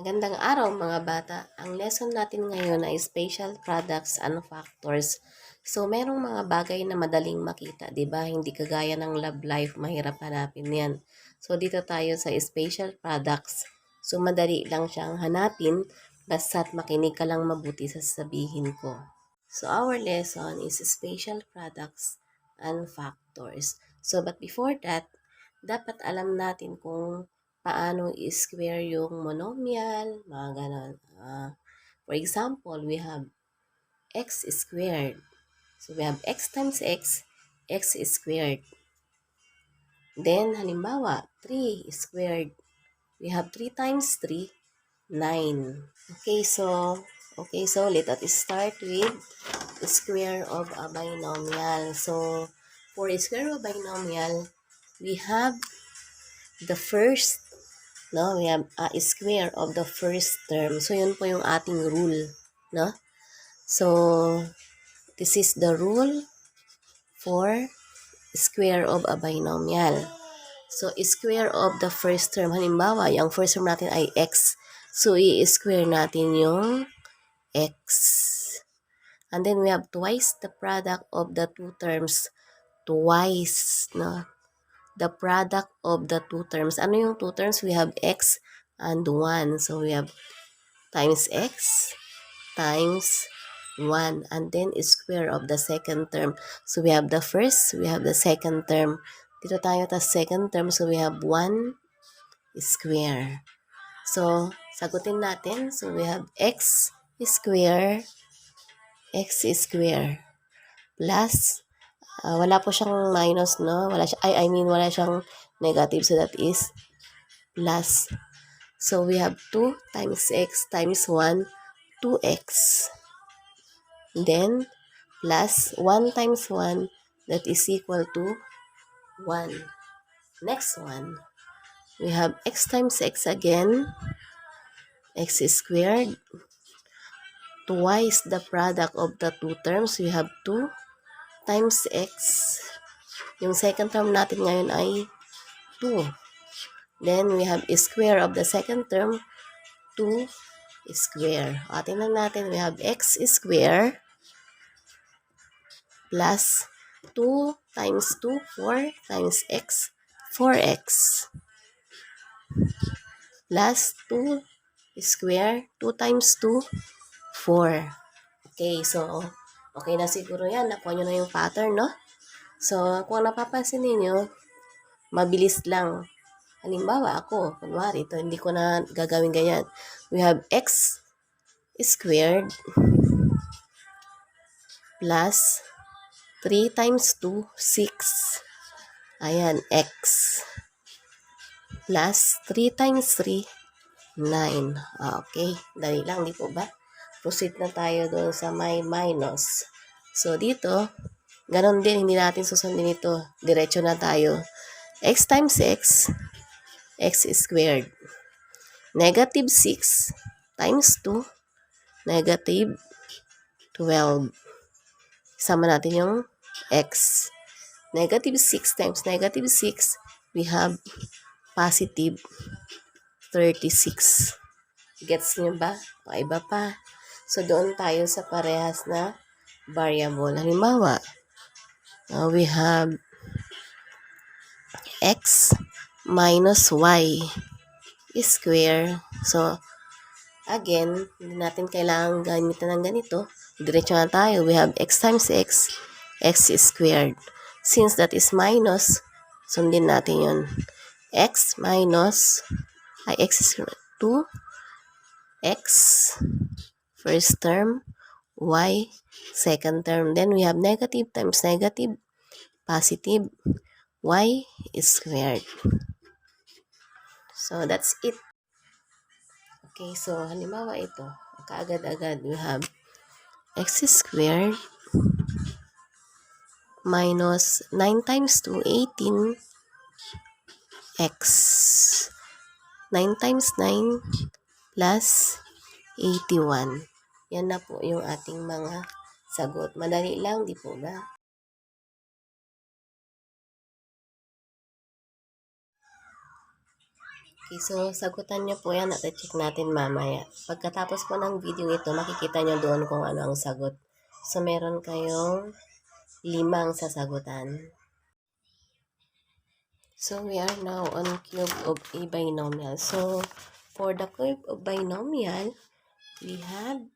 Gandang araw mga bata. Ang lesson natin ngayon ay special products and factors. So, merong mga bagay na madaling makita, 'di ba? Hindi kagaya ng love life, mahirap hanapin 'yan. So, dito tayo sa special products. So, madali lang siyang hanapin basta't makinig ka lang mabuti sa sasabihin ko. So, our lesson is special products and factors. So, but before that, dapat alam natin kung paano i-square yung monomial, mga ganon. For example, we have x squared. So, we have x times x squared. Then, halimbawa, 3 squared. We have 3 times 3, 9. Okay, so let us start with the square of a binomial. So, for a square of a binomial, we have the first, no? We have a square of the first term. So, yun po yung ating rule, no? So, this is the rule for square of a binomial. So, square of the first term. Halimbawa, yung first term natin ay x. So, i-square natin yung x. And then, we have twice the product of the two terms. Twice, no? The product of the two terms. Ano yung two terms? We have x and 1. So, we have times x times 1. And then, square of the second term. So, we have the first, we have the second term. Dito tayo ta second term. So, we have 1 square. So, sagutin natin. So, we have x square plus wala po siyang minus, no? Wala siyang negative. So, that is plus. So, we have 2 times x times 1, 2x. Then, plus 1 times 1, that is equal to 1. Next one, we have x times x again, x squared. Twice the product of the two terms, we have 2 times x. Yung second term natin ngayon ay 2. Then, we have square of the second term, 2 square. Tingnan natin, we have x square plus 2 times 2, 4 times x, 4x. Plus 2 square, 2 times 2, 4. Okay, so, okay na siguro yan. Nakuha nyo na yung pattern, no? So, kung napapansin niyo, mabilis lang. Halimbawa, ako, kunwari, ito, hindi ko na gagawin ganyan. We have x squared plus 3 times 2, 6. Ayan, x. Plus 3 times 3, 9. Okay, dali lang, di po ba? Proceed na tayo doon sa may minus. So, dito, ganon din, hindi natin susundin ito. Diretso na tayo. X times x squared. Negative 6 times 2, negative 12. Sama natin yung x. Negative 6 times negative 6, we have positive 36. Gets niyo ba? Iba pa. So, doon tayo sa parehas na variable. Halimbawa, we have x minus y square. So, again, hindi natin kailangan gamitan ng ganito. Diretso na tayo. We have x times x squared. Since that is minus, sundin natin yun. X minus, x squared, 2x first term, y second term. Then we have negative times negative, positive, y squared. So, that's it. Okay, so, halimbawa ito. Kaagad-agad, we have x squared minus 9 times 2, 18, x. 9 times 9 plus 81. Yan na po yung ating mga sagot. Madali lang, di po ba? Okay, so sagutan niyo po yan at i-check natin mamaya. Pagkatapos po ng video ito, makikita niyo doon kung ano ang sagot. So, meron kayong 5 sasagutan. So, we are now on cube of a binomial. So, for the cube of binomial, we have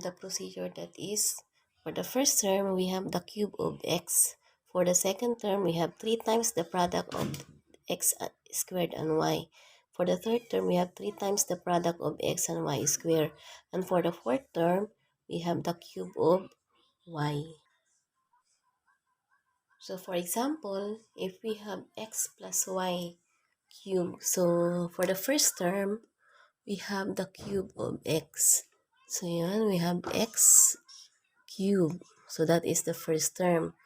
the procedure that is, for the first term, we have the cube of x. For the second term, we have 3 times the product of x squared and y. For the third term, we have 3 times the product of x and y squared. And for the fourth term, we have the cube of y. So, for example, if we have x plus y cube, so for the first term, we have the cube of x. So, yan, we have x cube. So, that is the first term.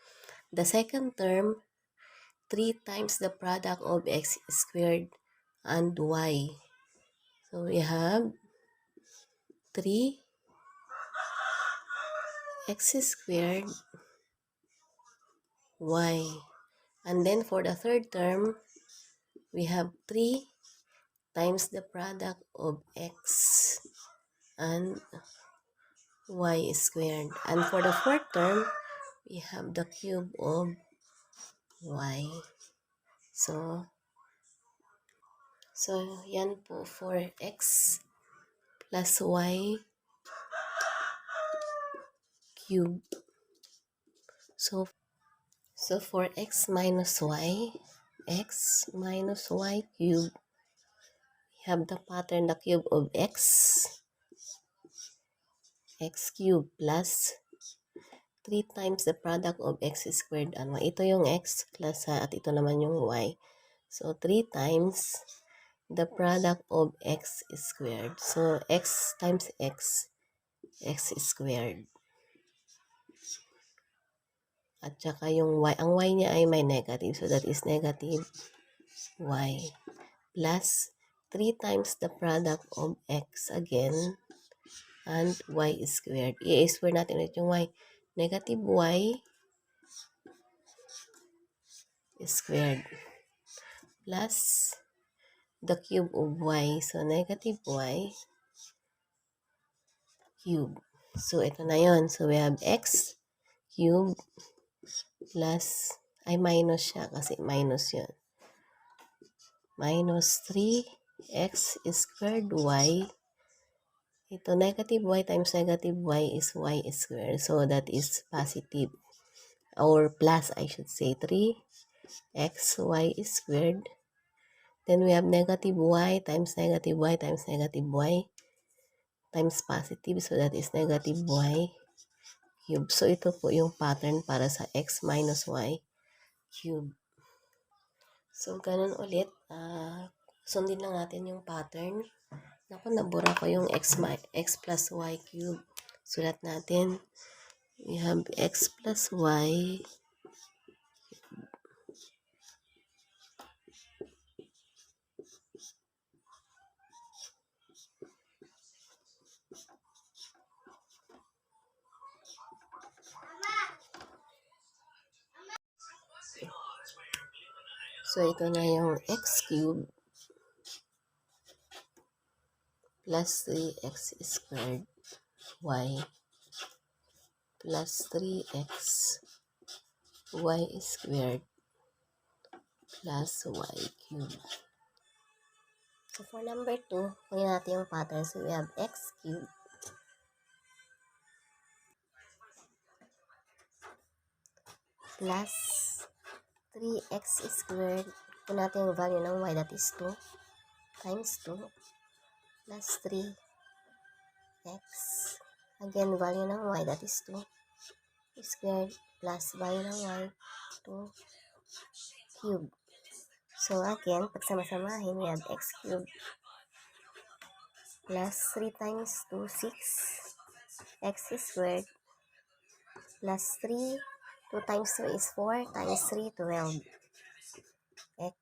The second term, 3 times the product of x squared and y. So, we have 3x squared y. And then for the third term, we have 3 times the product of x and y squared. And for the fourth term, we have the cube of y. So yan po for x plus y cube. So for x minus y cube, we have the pattern, the cube of x cube plus 3 times the product of x squared and y. Ito yung x plus at ito naman yung y. So 3 times the product of x squared. So x times x squared. At saka yung y, ang y niya ay may negative. So that is negative y plus 3 times the product of x again and y squared. I-square natin ulit yung y. Negative y squared plus the cube of y. So, negative y cube. So, ito na yon. So, we have x cube plus, ay minus siya kasi minus yun. Minus 3x squared y. Ito, negative y times negative y is y squared. So, that is positive. Or plus, I should say, 3xy squared. Then, we have negative y times negative y times negative y times positive. So, that is negative y cube. So, ito po yung pattern para sa x minus y cube. So, ganun ulit. Sundin lang natin yung pattern. Naku, nabura ko yung x plus y cube. Sulat natin. We have x plus y. So, ito na yung x cube plus 3x squared y plus 3x y squared plus y cube. So, for number 2, kunin natin yung pattern. So, we have x cube plus 3x squared. Kunin natin yung value ng y, that is 2 times 2 plus 3x. Again, value ng y, that is 2 squared plus value ng y, 2 cube. So, again, pag sama-samahin, we have x cube plus 3 times 2, 6, x squared plus 3, 2 times 2 is 4, times 3, 12, x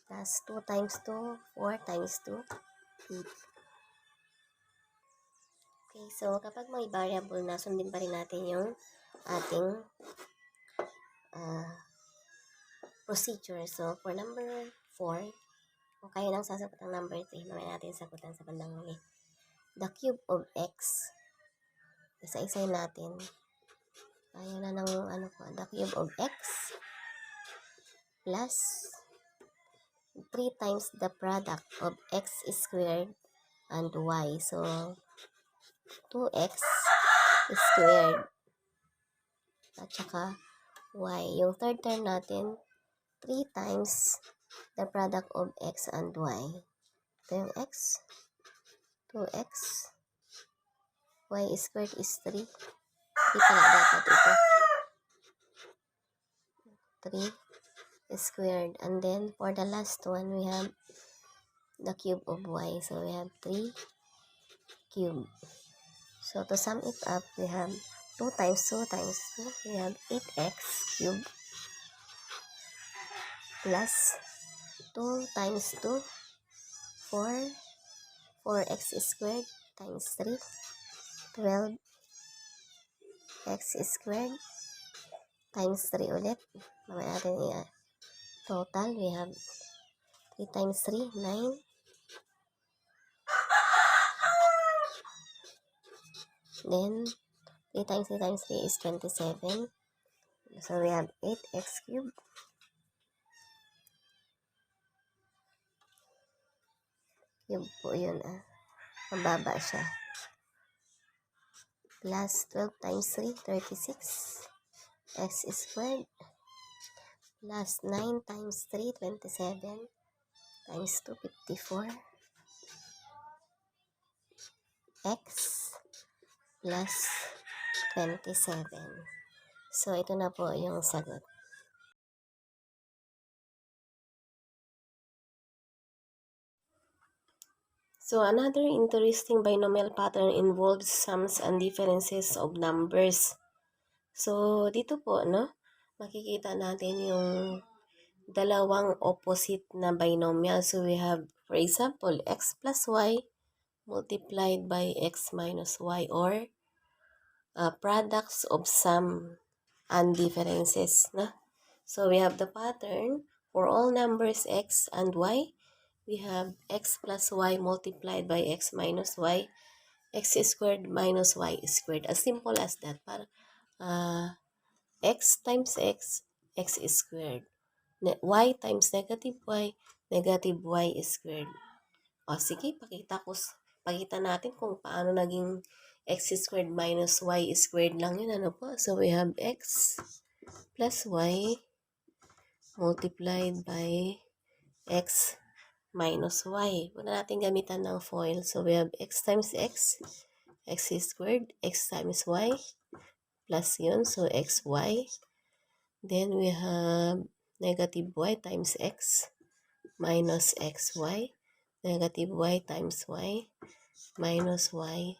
plus 2 times 2, 4 times 2, 8. Okay, so kapag may variable na, sundin pa rin natin yung ating procedure. So, for number 4, kung kayo nang sasagot ang number 3, mamaya natin sagutan sa bandang huli. The cube of x. Isa-isay natin. Ayaw na ng the cube of x plus 3 times the product of x squared and y. So, 2x squared at saka y. Yung third term natin, 3 times the product of x and y. Ito yung x, 2x, y squared is 3. Hindi pala dapat ito. 3 squared. And then, for the last one, we have the cube of y. So, we have 3 cube. So, to sum it up, we have 2 times 2 times 2. We have 8x cube plus 2 times 2, 4. 4x squared times 3. 12x squared times 3 ulit. Mamaya natin total. We have 3 times 3, 9. Then, 3 times 3 times 3 is 27. So, we have 8x cubed. Cube po yun, mababa siya. Plus 12 times 3, 36. X squared. Plus 9 times 3, 27. Times 2, 54. X plus 27. So, ito na po yung sagot. So, another interesting binomial pattern involves sums and differences of numbers. So, dito po, makikita natin yung dalawang opposite na binomial. So, we have, for example, x plus y multiplied by x minus y, or products of sum and differences. So, we have the pattern for all numbers x and y. We have x plus y multiplied by x minus y, x squared minus y squared. As simple as that. Para, x times x, x squared. Y times negative y squared. O sige, pakita natin kung paano naging x squared minus y squared lang yun. Ano po? So, we have x plus y multiplied by x minus y. Una natin gamitan ng FOIL. So, we have x times x squared, x times y, plus yun. So, xy. Then, we have negative y times x minus xy. Negative y times y minus y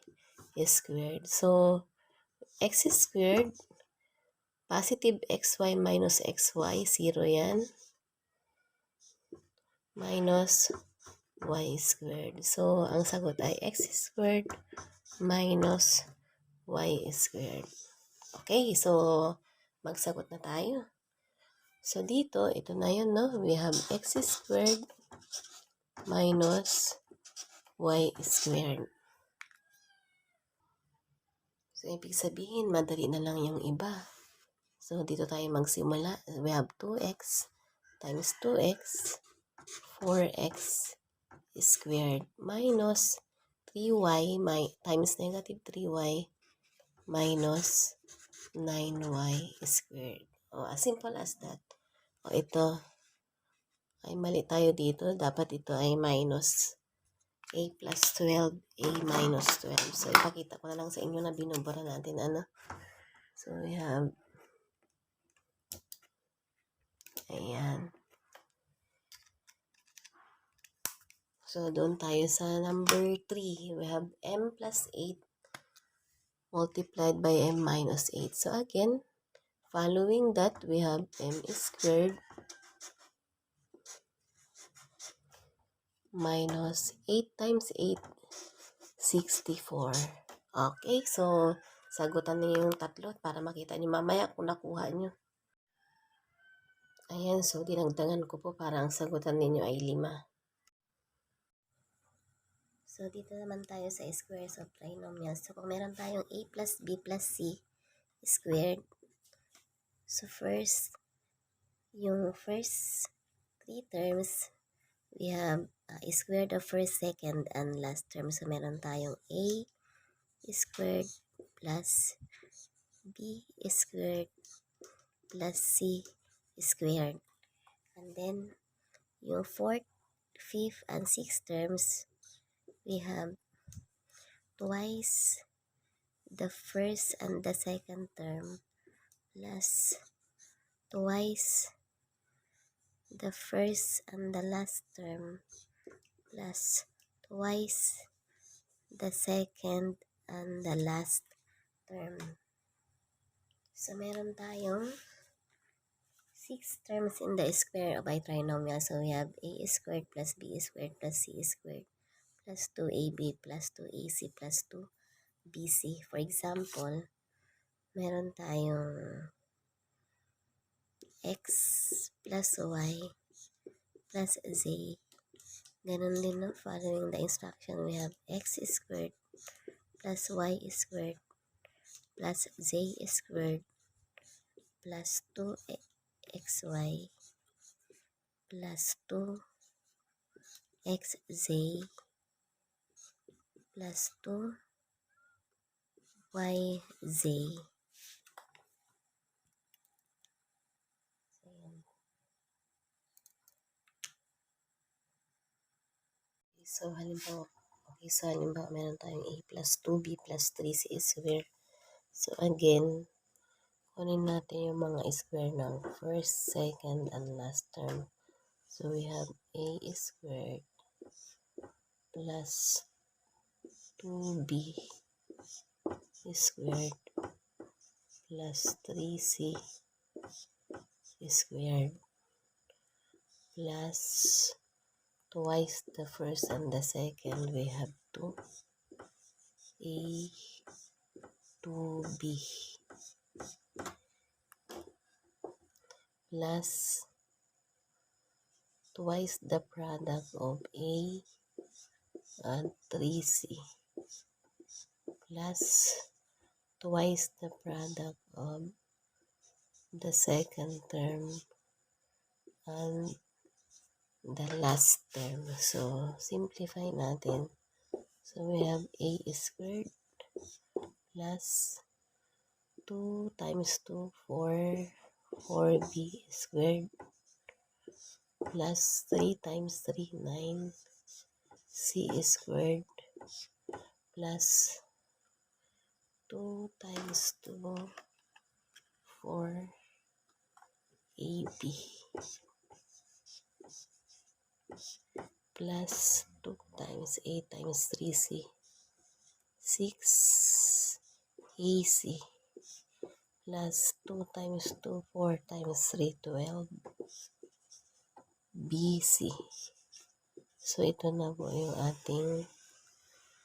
squared. So, x squared, positive xy minus xy, 0 yan. Minus y squared. So, ang sagot ay x squared minus y squared. Okay, so magsagot na tayo. So, dito, ito na yun, we have x squared minus y squared. So, ibig sabihin, madali na lang yung iba. So, dito tayo magsimula. We have 2x times 2x, 4x squared minus 3y times negative 3y minus 9y squared. As simple as that. Ito ay mali tayo dito. Dapat ito ay minus a plus 12, a minus 12. So, ipakita ko na lang sa inyo na binubura natin. So, we have ayan. So, doon tayo sa number 3. We have m plus 8 multiplied by m minus 8. So, again, following that, we have m squared minus 8 times 8, 64. Okay, so, sagutan niyo yung tatlo para makita niyo mamaya kung nakuha niyo. Ayan, so dinagdagan ko po para ang sagutan ninyo ay 5. So, dito naman tayo sa squares of trinomials. So, kung meron tayong a plus b plus c squared, so yung first 3 terms, we have squared of first, second, and last term. So, meron tayong a squared plus b squared plus c squared. And then, yung fourth, fifth, and sixth terms, we have twice the first and the second term plus twice the first and the last term plus twice the second and the last term. So, meron tayong 6 terms in the square of a trinomial. So, we have a squared plus b squared plus c squared plus 2ab plus 2ac plus 2bc. For example, meron tayong x plus y plus z. Ganun din, no? Following the instruction, we have x squared plus y squared plus z squared plus 2xy plus 2xz plus 2yz. So, halimbawa, meron tayong a plus 2b plus 3c squared. So, again, kunin natin yung mga square ng first, second, and last term. So, we have a squared plus 2b squared plus 3c squared plus twice the first and the second, we have 2a 2b plus twice the product of a and 3c plus twice the product of the second term and the last term. So, simplify natin. So, we have a squared plus 2 times 2, 4, 4b squared plus 3 times 3, 9, c squared plus 2 times 2, 4, ab plus 2 times 8 times 3c, 6 ac plus 2 times 2, 4 times 3, 12 bc. So, ito na po yung ating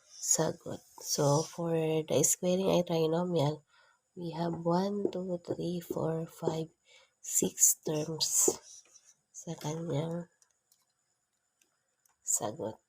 sagot. So, for the squaring a trinomial, we have 1, 2, 3, 4, 5, 6 terms sa kanyang sagot.